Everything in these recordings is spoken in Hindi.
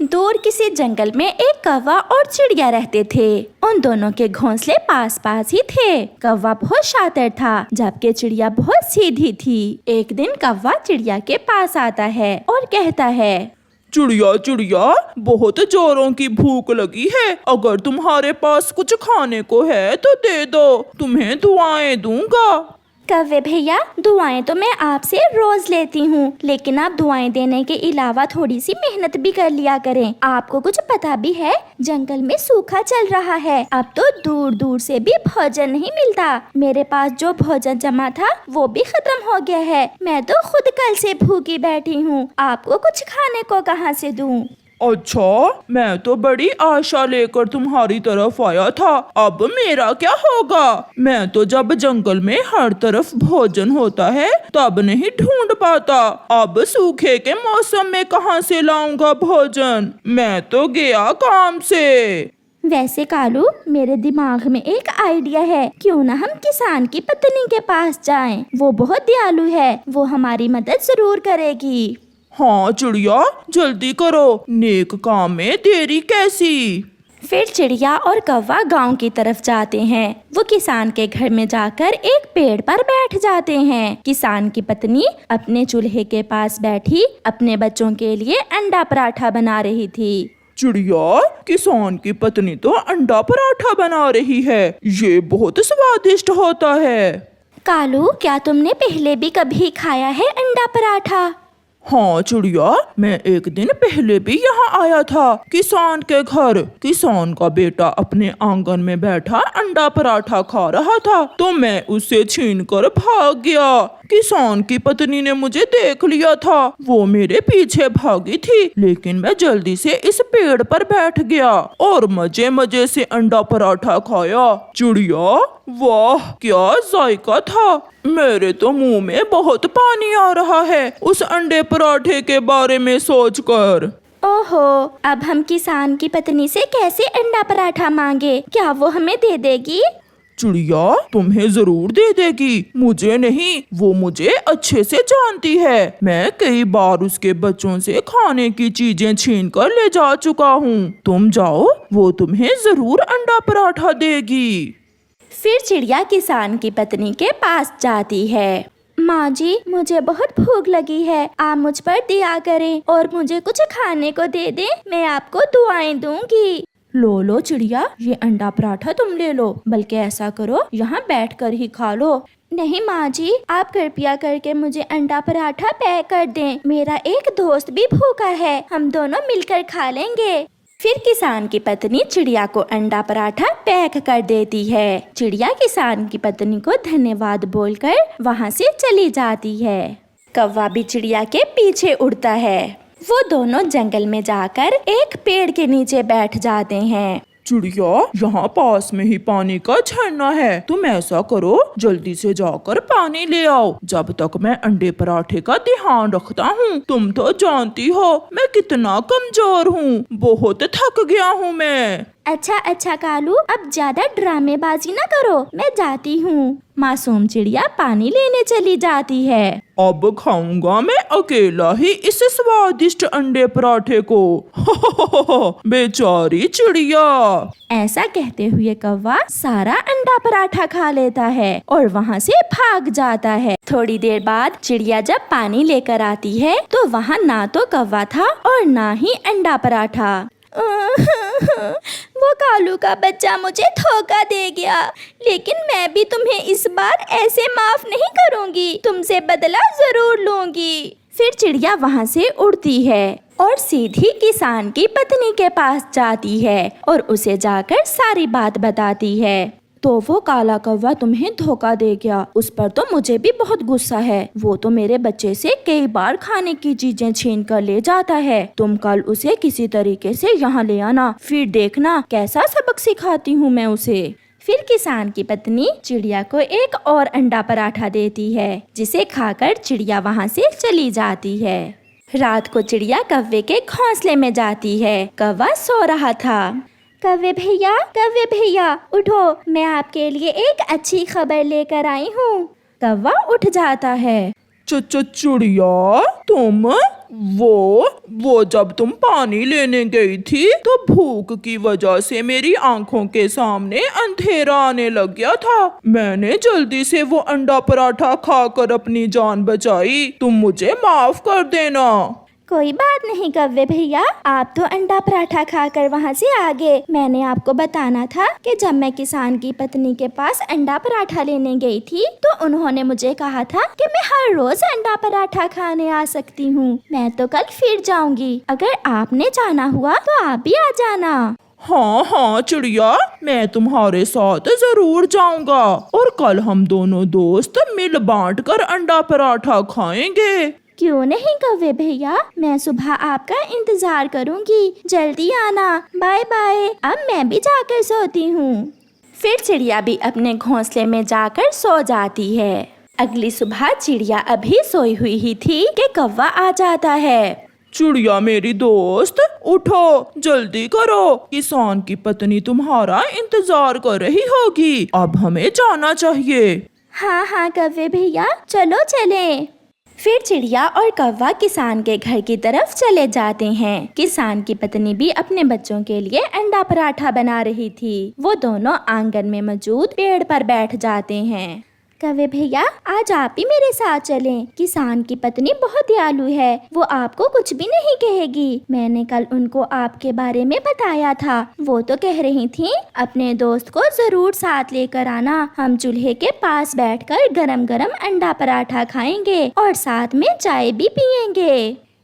दूर किसी जंगल में एक कौवा और चिड़िया रहते थे। उन दोनों के घोंसले पास पास ही थे। कौवा बहुत शातिर था, जबकि चिड़िया बहुत सीधी थी। एक दिन कौवा चिड़िया के पास आता है और कहता है, चिड़िया चिड़िया, बहुत जोरों की भूख लगी है। अगर तुम्हारे पास कुछ खाने को है तो दे दो, तुम्हें दुआएं दूंगा। कौवे भैया, दुआएं तो मैं आपसे रोज लेती हूँ, लेकिन आप दुआएं देने के अलावा थोड़ी सी मेहनत भी कर लिया करें। आपको कुछ पता भी है, जंगल में सूखा चल रहा है। अब तो दूर दूर से भी भोजन नहीं मिलता। मेरे पास जो भोजन जमा था वो भी खत्म हो गया है। मैं तो खुद कल से भूखी बैठी हूँ। आपको कुछ खाने को कहाँ से दूँ? अच्छा, मैं तो बड़ी आशा लेकर तुम्हारी तरफ आया था। अब मेरा क्या होगा? मैं तो जब जंगल में हर तरफ भोजन होता है तब नहीं ढूंढ पाता। अब सूखे के मौसम में कहाँ से लाऊंगा भोजन? मैं तो गया काम से। वैसे कालू, मेरे दिमाग में एक आइडिया है। क्यों ना हम किसान की पत्नी के पास जाएं? वो बहुत दयालु है, वो हमारी मदद जरूर करेगी। हाँ चिड़िया, जल्दी करो, नेक काम में देरी कैसी। फिर चिड़िया और कौवा गांव की तरफ जाते हैं। वो किसान के घर में जाकर एक पेड़ पर बैठ जाते हैं। किसान की पत्नी अपने चूल्हे के पास बैठी अपने बच्चों के लिए अंडा पराठा बना रही थी। चिड़िया, किसान की पत्नी तो अंडा पराठा बना रही है। ये बहुत स्वादिष्ट होता है। कालू, क्या तुमने पहले भी कभी खाया है अंडा पराठा? हाँ चिड़िया, मैं एक दिन पहले भी यहाँ आया था किसान के घर। किसान का बेटा अपने आंगन में बैठा अंडा पराठा खा रहा था तो मैं उससे छीनकर भाग गया। किसान की पत्नी ने मुझे देख लिया था। वो मेरे पीछे भागी थी, लेकिन मैं जल्दी से इस पेड़ पर बैठ गया और मजे मजे से अंडा पराठा खाया। चिड़िया, वाह क्या जायका था। मेरे तो मुंह में बहुत पानी आ रहा है उस अंडे पराठे के बारे में सोचकर। ओहो, अब हम किसान की पत्नी से कैसे अंडा पराठा मांगे? क्या वो हमें दे देगी? चिड़िया, तुम्हें जरूर दे देगी, मुझे नहीं। वो मुझे अच्छे से जानती है। मैं कई बार उसके बच्चों से खाने की चीजें छीन कर ले जा चुका हूँ। तुम जाओ, वो तुम्हें जरूर अंडा पराठा देगी। फिर चिड़िया किसान की पत्नी के पास जाती है। माँ जी, मुझे बहुत भूख लगी है, आप मुझ पर दया करें और मुझे कुछ खाने को दे दें, मैं आपको दुआएं दूंगी। लो लो चिड़िया, ये अंडा पराठा तुम ले लो, बल्कि ऐसा करो यहाँ बैठकर ही खा लो। नहीं माँ जी, आप कृपया करके मुझे अंडा पराठा पैक कर दें। मेरा एक दोस्त भी भूखा है, हम दोनों मिलकर खा लेंगे। फिर किसान की पत्नी चिड़िया को अंडा पराठा पैक कर देती है। चिड़िया किसान की पत्नी को धन्यवाद बोलकर वहाँ से चली जाती है। कौवा भी चिड़िया के पीछे उड़ता है। वो दोनों जंगल में जाकर एक पेड़ के नीचे बैठ जाते हैं। चिड़िया, यहाँ पास में ही पानी का झरना है। तुम ऐसा करो, जल्दी से जाकर पानी ले आओ, जब तक मैं अंडे पराठे का ध्यान रखता हूँ। तुम तो जानती हो मैं कितना कमजोर हूँ, बहुत थक गया हूँ मैं। अच्छा कालू, अब ज्यादा ड्रामेबाजी न करो, मैं जाती हूँ। मासूम चिड़िया पानी लेने चली जाती है। अब खाऊंगा मैं अकेला ही इस स्वादिष्ट अंडे पराठे को। बेचारी चिड़िया। ऐसा कहते हुए कौवा सारा अंडा पराठा खा लेता है और वहाँ से भाग जाता है। थोड़ी देर बाद चिड़िया जब पानी लेकर आती है तो वहाँ ना तो कौवा था और ना ही अंडा पराठा। वो कालू का बच्चा मुझे धोखा दे गया, लेकिन मैं भी तुम्हें इस बार ऐसे माफ नहीं करूंगी, तुमसे बदला जरूर लूंगी। फिर चिड़िया वहाँ से उड़ती है और सीधी किसान की पत्नी के पास जाती है और उसे जाकर सारी बात बताती है। तो वो काला कौवा तुम्हें धोखा दे गया, उस पर तो मुझे भी बहुत गुस्सा है। वो तो मेरे बच्चे से कई बार खाने की चीजें छीन कर ले जाता है। तुम कल उसे किसी तरीके से यहाँ ले आना, फिर देखना कैसा सबक सिखाती हूँ मैं उसे। फिर किसान की पत्नी चिड़िया को एक और अंडा पराठा देती है, जिसे खाकर चिड़िया वहाँ से चली जाती है। रात को चिड़िया कौवे के घोंसले में जाती है। कौवा सो रहा था। कौवे भैया उठो, मैं आपके लिए एक अच्छी खबर लेकर आई हूँ। कौवा उठ जाता है। चिड़िया, तुम वो जब तुम पानी लेने गई थी तो भूख की वजह से मेरी आंखों के सामने अंधेरा आने लग गया था। मैंने जल्दी से वो अंडा पराठा खाकर अपनी जान बचाई। तुम मुझे माफ कर देना। कोई बात नहीं कव्वे भैया, आप तो अंडा पराठा खाकर वहाँ से आ गए। मैंने आपको बताना था कि जब मैं किसान की पत्नी के पास अंडा पराठा लेने गई थी तो उन्होंने मुझे कहा था कि मैं हर रोज अंडा पराठा खाने आ सकती हूँ। मैं तो कल फिर जाऊंगी। अगर आपने जाना हुआ तो आप भी आ जाना। हाँ हाँ चिड़िया, मैं तुम्हारे साथ जरूर जाऊंगा और कल हम दोनों दोस्त मिल बांट कर अंडा पराठा खाएंगे। क्यों नहीं कव्वे भैया, मैं सुबह आपका इंतजार करूंगी। जल्दी आना। Bye bye. अब मैं भी जाकर सोती हूँ। फिर चिड़िया भी अपने घोंसले में जाकर सो जाती है। अगली सुबह चिड़िया अभी सोई हुई ही थी कि कौवा आ जाता है। चिड़िया मेरी दोस्त, उठो, जल्दी करो, किसान की पत्नी तुम्हारा इंतजार कर रही होगी। अब हमें जाना चाहिए। हाँ हाँ कव्वे भैया, चलो चलें। फिर चिड़िया और कौवा किसान के घर की तरफ चले जाते हैं। किसान की पत्नी भी अपने बच्चों के लिए अंडा पराठा बना रही थी। वो दोनों आंगन में मौजूद पेड़ पर बैठ जाते हैं। कव्वे भैया, आज आप ही मेरे साथ चलें। किसान की पत्नी बहुत दयालु है, वो आपको कुछ भी नहीं कहेगी। मैंने कल उनको आपके बारे में बताया था। वो तो कह रही थी अपने दोस्त को जरूर साथ लेकर आना। हम चूल्हे के पास बैठकर गरम गरम अंडा पराठा खाएंगे और साथ में चाय भी पियेंगे।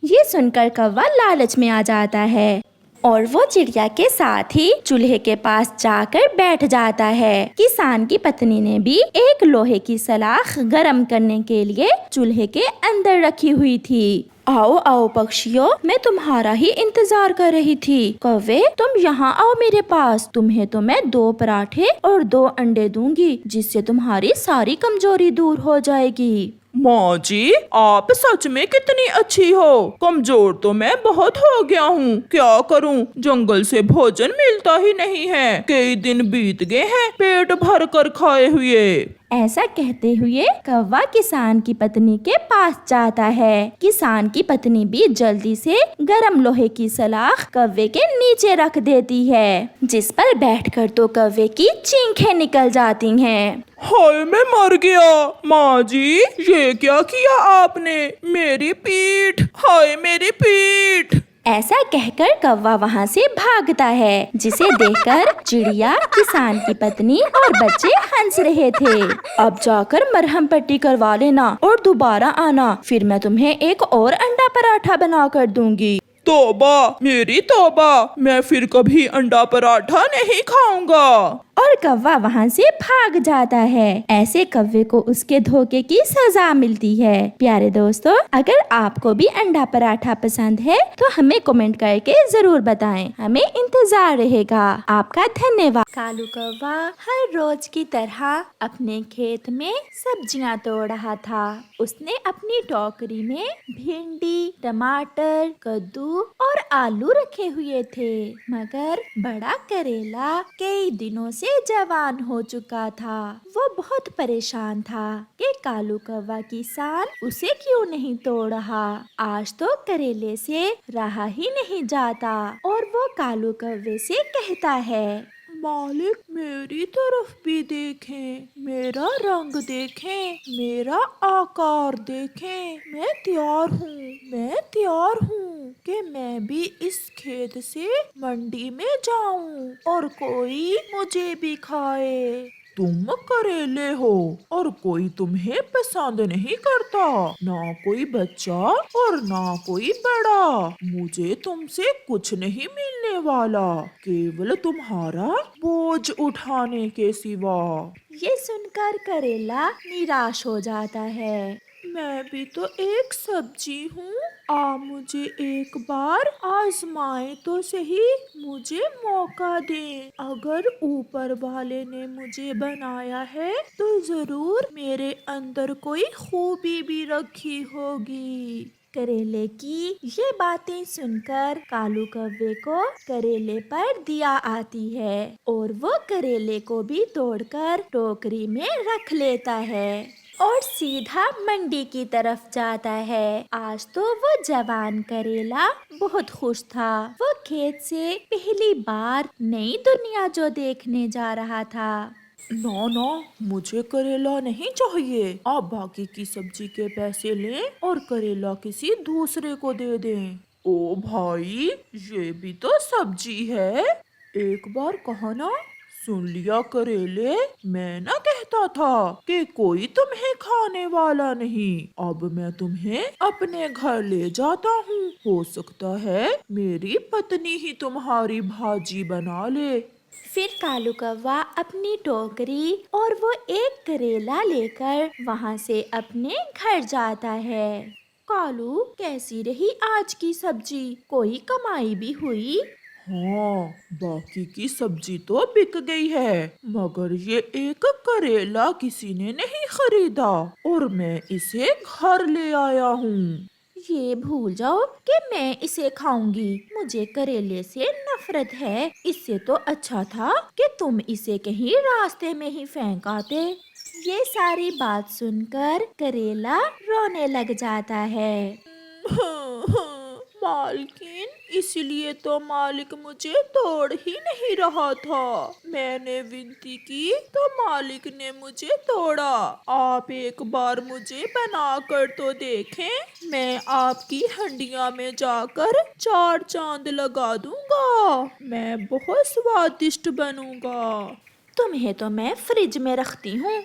ये सुनकर कौवा लालच में आ जाता है और वो चिड़िया के साथ ही चूल्हे के पास जाकर बैठ जाता है। किसान की पत्नी ने भी एक लोहे की सलाख गरम करने के लिए चूल्हे के अंदर रखी हुई थी। आओ आओ पक्षियों, मैं तुम्हारा ही इंतजार कर रही थी। कौवे, तुम यहाँ आओ मेरे पास। तुम्हें तो मैं 2 पराठे और 2 अंडे दूंगी, जिससे तुम्हारी सारी कमजोरी दूर हो जाएगी। माँ जी, आप सच में कितनी अच्छी हो। कमजोर तो मैं बहुत हो गया हूँ। क्या करूँ, जंगल से भोजन मिलता ही नहीं है। कई दिन बीत गए हैं पेट भर कर खाए हुए। ऐसा कहते हुए कौवा किसान की पत्नी के पास जाता है। किसान की पत्नी भी जल्दी से गरम लोहे की सलाख कौवे के नीचे रख देती है, जिस पर बैठकर तो कौवे की चीखें निकल जाती हैं। हाय, मैं मर गया। माँ जी, ये क्या किया आपने? मेरी पीठ, हाय मेरी पीठ। ऐसा कहकर कौवा वहाँ से भागता है, जिसे देखकर चिड़िया, किसान की पत्नी और बच्चे हंस रहे थे। अब जाकर मरहम पट्टी करवा लेना और दोबारा आना, फिर मैं तुम्हें एक और अंडा पराठा बना कर दूंगी। तौबा मेरी तौबा, मैं फिर कभी अंडा पराठा नहीं खाऊंगा। और कौवा वहाँ से भाग जाता है। ऐसे कौवे को उसके धोखे की सजा मिलती है। प्यारे दोस्तों, अगर आपको भी अंडा पराठा पसंद है तो हमें कमेंट करके जरूर बताएं। हमें इंतजार रहेगा। आपका धन्यवाद। कालू कौवा हर रोज की तरह अपने खेत में सब्जियां तोड़ रहा था। उसने अपनी टोकरी में भिंडी, टमाटर, कद्दू और आलू रखे हुए थे, मगर बड़ा करेला कई दिनों से जवान हो चुका था। वो बहुत परेशान था कि कालू कौवा किसान उसे क्यों नहीं तोड़ रहा। आज तो करेले से रहा ही नहीं जाता और वो कालू कौवे से कहता है, मालिक मेरी तरफ भी देखें, मेरा रंग देखें, मेरा आकार देखें। मैं तैयार हूँ कि मैं भी इस खेत से मंडी में जाऊं और कोई मुझे भी खाए। तुम करेले हो और कोई तुम्हें पसंद नहीं करता, ना कोई बच्चा और ना कोई बड़ा। मुझे तुमसे कुछ नहीं मिलने वाला, केवल तुम्हारा बोझ उठाने के सिवा। ये सुनकर करेला निराश हो जाता है। मैं भी तो एक सब्जी हूँ, मुझे एक बार आजमाए तो सही, मुझे मौका दें। अगर ऊपर वाले ने मुझे बनाया है तो जरूर मेरे अंदर कोई खूबी भी रखी होगी। करेले की ये बातें सुनकर कालू कौवे को करेले पर दया आती है और वो करेले को भी तोड़कर टोकरी में रख लेता है। और सीधा मंडी की तरफ जाता है। आज तो वो जवान करेला बहुत खुश था। वो खेत से पहली बार नई दुनिया जो देखने जा रहा था। ना ना, मुझे करेला नहीं चाहिए। आप बाकी की सब्जी के पैसे लें और करेला किसी दूसरे को दे दें। ओ भाई, ये भी तो सब्जी है। एक बार कहा ना, सुन लिया करेले। मैं ना कहता था कि कोई तुम्हें खाने वाला नहीं। अब मैं तुम्हें अपने घर ले जाता हूँ। हो सकता है मेरी पत्नी ही तुम्हारी भाजी बना ले। फिर कालू कौवा अपनी टोकरी और वो एक करेला लेकर वहाँ से अपने घर जाता है। कालू, कैसी रही आज की सब्जी? कोई कमाई भी हुई? हाँ, बाकी की सब्जी तो बिक गई है, मगर ये एक करेला किसी ने नहीं खरीदा और मैं इसे घर ले आया हूँ। ये भूल जाओ कि मैं इसे खाऊंगी। मुझे करेले से नफरत है। इससे तो अच्छा था कि तुम इसे कहीं रास्ते में ही फेंक आते। ये सारी बात सुनकर करेला रोने लग जाता है। मालकिन, इसलिए तो मालिक मुझे तोड़ ही नहीं रहा था। मैंने विनती की तो मालिक ने मुझे तोड़ा। आप एक बार मुझे बनाकर तो देखें। मैं आपकी हंडिया में जाकर 4 चांद लगा दूंगा। मैं बहुत स्वादिष्ट बनूंगा। तुम्हें तो मैं फ्रिज में रखती हूँ।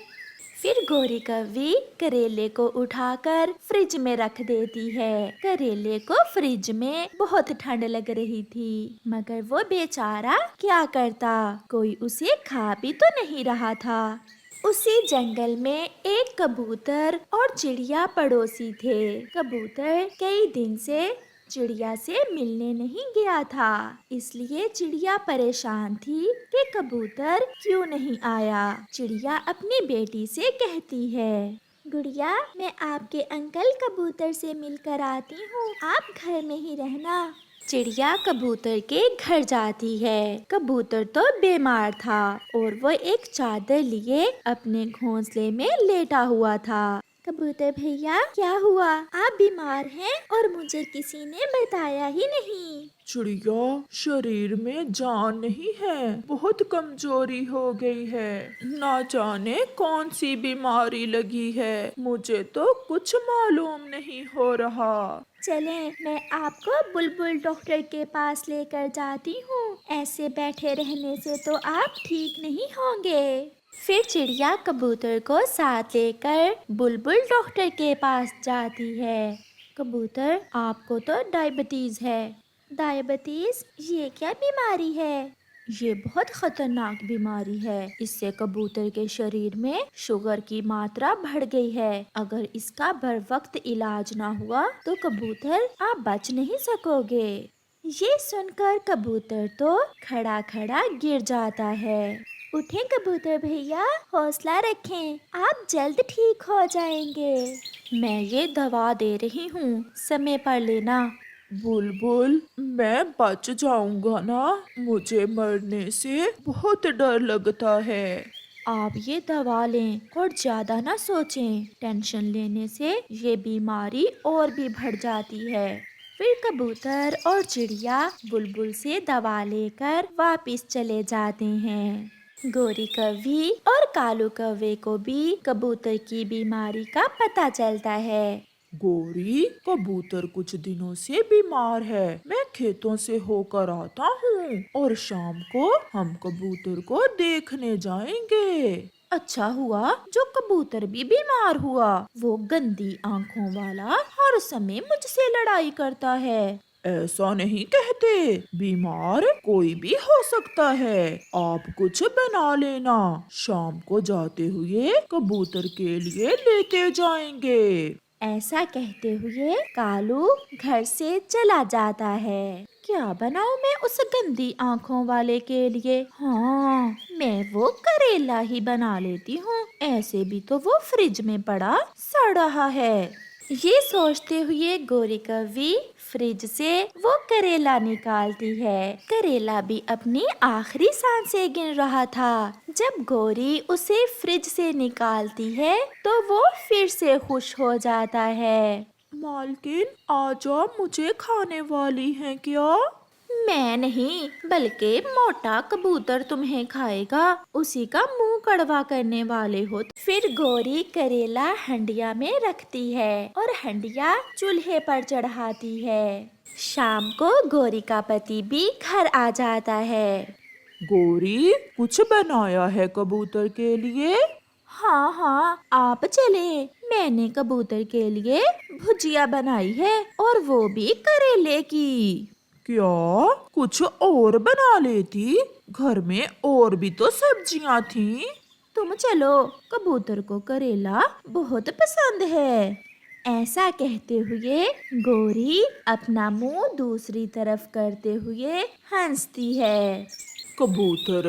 फिर गोरी कौवी करेले को उठाकर फ्रिज में रख देती है। करेले को फ्रिज में बहुत ठंड लग रही थी, मगर वो बेचारा क्या करता, कोई उसे खा भी तो नहीं रहा था। उसी जंगल में एक कबूतर और चिड़िया पड़ोसी थे। कबूतर कई दिन से चिड़िया से मिलने नहीं गया था, इसलिए चिड़िया परेशान थी कि कबूतर क्यों नहीं आया। चिड़िया अपनी बेटी से कहती है, गुड़िया, मैं आपके अंकल कबूतर से मिलकर आती हूँ, आप घर में ही रहना। चिड़िया कबूतर के घर जाती है। कबूतर तो बीमार था और वो एक चादर लिए अपने घोंसले में लेटा हुआ था। कबूतर भैया, क्या हुआ? आप बीमार हैं और मुझे किसी ने बताया ही नहीं। चिड़िया, शरीर में जान नहीं है, बहुत कमजोरी हो गई है। ना जाने कौन सी बीमारी लगी है, मुझे तो कुछ मालूम नहीं हो रहा। चलें, मैं आपको बुलबुल डॉक्टर के पास लेकर जाती हूँ। ऐसे बैठे रहने से तो आप ठीक नहीं होंगे। फिर चिड़िया कबूतर को साथ लेकर बुलबुल डॉक्टर के पास जाती है। कबूतर, आपको तो डायबिटीज है। डायबिटीज? ये क्या बीमारी है? ये बहुत खतरनाक बीमारी है। इससे कबूतर के शरीर में शुगर की मात्रा बढ़ गई है। अगर इसका बर वक्त इलाज ना हुआ तो कबूतर आप बच नहीं सकोगे। ये सुनकर कबूतर तो खड़ा खड़ा गिर जाता है। उठें कबूतर भैया, हौसला रखें, आप जल्द ठीक हो जाएंगे। मैं ये दवा दे रही हूँ, समय पर लेना। बुलबुल, मैं बच जाऊंगा ना? मुझे मरने से बहुत डर लगता है। आप ये दवा लें और ज्यादा ना सोचें। टेंशन लेने से ये बीमारी और भी बढ़ जाती है। फिर कबूतर और चिड़िया बुलबुल से दवा लेकर वापस चले जाते हैं। गोरी कौवी और कालू कौवे को भी कबूतर की बीमारी का पता चलता है। गोरी, कबूतर कुछ दिनों से बीमार है। मैं खेतों से होकर आता हूँ और शाम को हम कबूतर को देखने जाएंगे। अच्छा हुआ जो कबूतर भी बीमार हुआ। वो गंदी आंखों वाला हर समय मुझसे लड़ाई करता है। ऐसा नहीं कहते, बीमार कोई भी हो सकता है। आप कुछ बना लेना, शाम को जाते हुए कबूतर के लिए लेते जाएंगे। ऐसा कहते हुए कालू घर से चला जाता है। क्या बनाऊं मैं उस गंदी आंखों वाले के लिए? हाँ, मैं वो करेला ही बना लेती हूँ। ऐसे भी तो वो फ्रिज में पड़ा सड़ रहा है। ये सोचते हुए गोरी कौवी फ्रिज से वो करेला निकालती है। करेला भी अपनी आखिरी सांसें गिन रहा था। जब गोरी उसे फ्रिज से निकालती है तो वो फिर से खुश हो जाता है। मालकिन, आज आप मुझे खाने वाली हैं क्या? मैं नहीं, बल्कि मोटा कबूतर तुम्हें खाएगा। उसी का मुंह कड़वा करने वाले हो। फिर गोरी करेला हंडिया में रखती है और हंडिया चूल्हे पर चढ़ाती है। शाम को गोरी का पति भी घर आ जाता है। गोरी, कुछ बनाया है कबूतर के लिए? हाँ हाँ, आप चले। मैंने कबूतर के लिए भुजिया बनाई है और वो भी करेले की। क्या कुछ और बना लेती? घर में और भी तो सब्जियां थीं। तुम चलो, कबूतर को करेला बहुत पसंद है। ऐसा कहते हुए गोरी अपना मुंह दूसरी तरफ करते हुए हंसती है। कबूतर,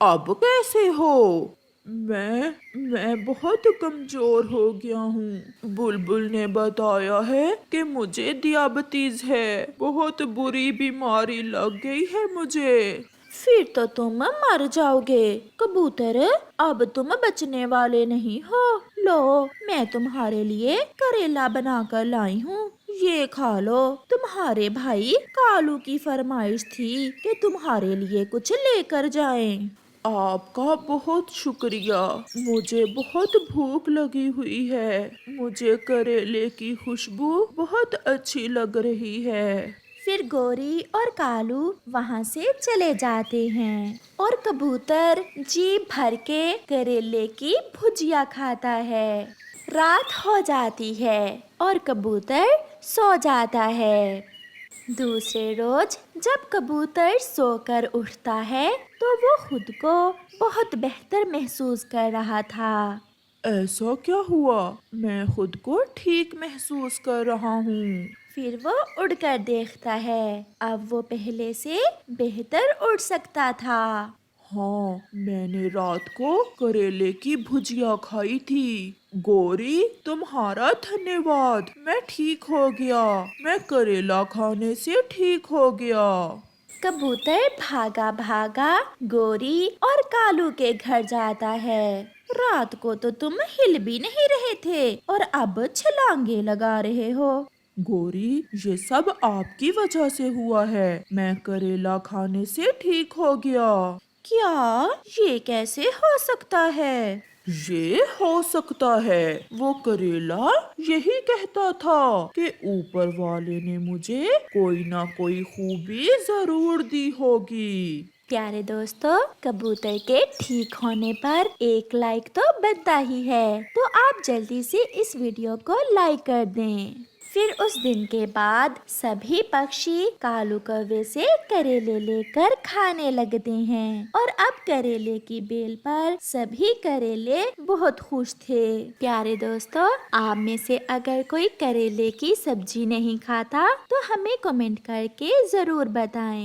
अब कैसे हो? मैं बहुत कमजोर हो गया हूँ। बुलबुल ने बताया है कि मुझे दियाबतीज है। बहुत बुरी बीमारी लग गई है मुझे। फिर तो तुम मर जाओगे। कबूतर, अब तुम बचने वाले नहीं हो। लो, मैं तुम्हारे लिए करेला बनाकर लाई हूँ, ये खा लो। तुम्हारे भाई कालू की फरमाइश थी कि तुम्हारे लिए कुछ लेकर जाएं। आपका बहुत शुक्रिया। मुझे बहुत भूख लगी हुई है। मुझे करेले की खुशबू बहुत अच्छी लग रही है। फिर गोरी और कालू वहाँ से चले जाते हैं और कबूतर जी भर के करेले की भुजिया खाता है। रात हो जाती है और कबूतर सो जाता है। दूसरे रोज जब कबूतर सोकर उठता है तो वो खुद को बहुत बेहतर महसूस कर रहा था। ऐसा क्या हुआ? मैं खुद को ठीक महसूस कर रहा हूँ। फिर वो उड़कर देखता है। अब वो पहले से बेहतर उड़ सकता था। हाँ, मैंने रात को करेले की भुजिया खाई थी। गोरी, तुम्हारा धन्यवाद। मैं ठीक हो गया। मैं करेला खाने से ठीक हो गया। कबूतर भागा भागा गोरी और कालू के घर जाता है। रात को तो तुम हिल भी नहीं रहे थे और अब छलांगे लगा रहे हो। गोरी, ये सब आपकी वजह से हुआ है। मैं करेला खाने से ठीक हो गया। क्या? ये कैसे हो सकता है? ये हो सकता है। वो करेला यही कहता था कि ऊपर वाले ने मुझे कोई ना कोई खूबी जरूर दी होगी। प्यारे दोस्तों, कबूतर के ठीक होने पर एक लाइक तो बनता ही है, तो आप जल्दी से इस वीडियो को लाइक कर दें। फिर उस दिन के बाद सभी पक्षी कालू कौवे से करेले लेकर खाने लगते हैं और अब करेले की बेल पर सभी करेले बहुत खुश थे। प्यारे दोस्तों, आप में से अगर कोई करेले की सब्जी नहीं खाता तो हमें कमेंट करके जरूर बताएं।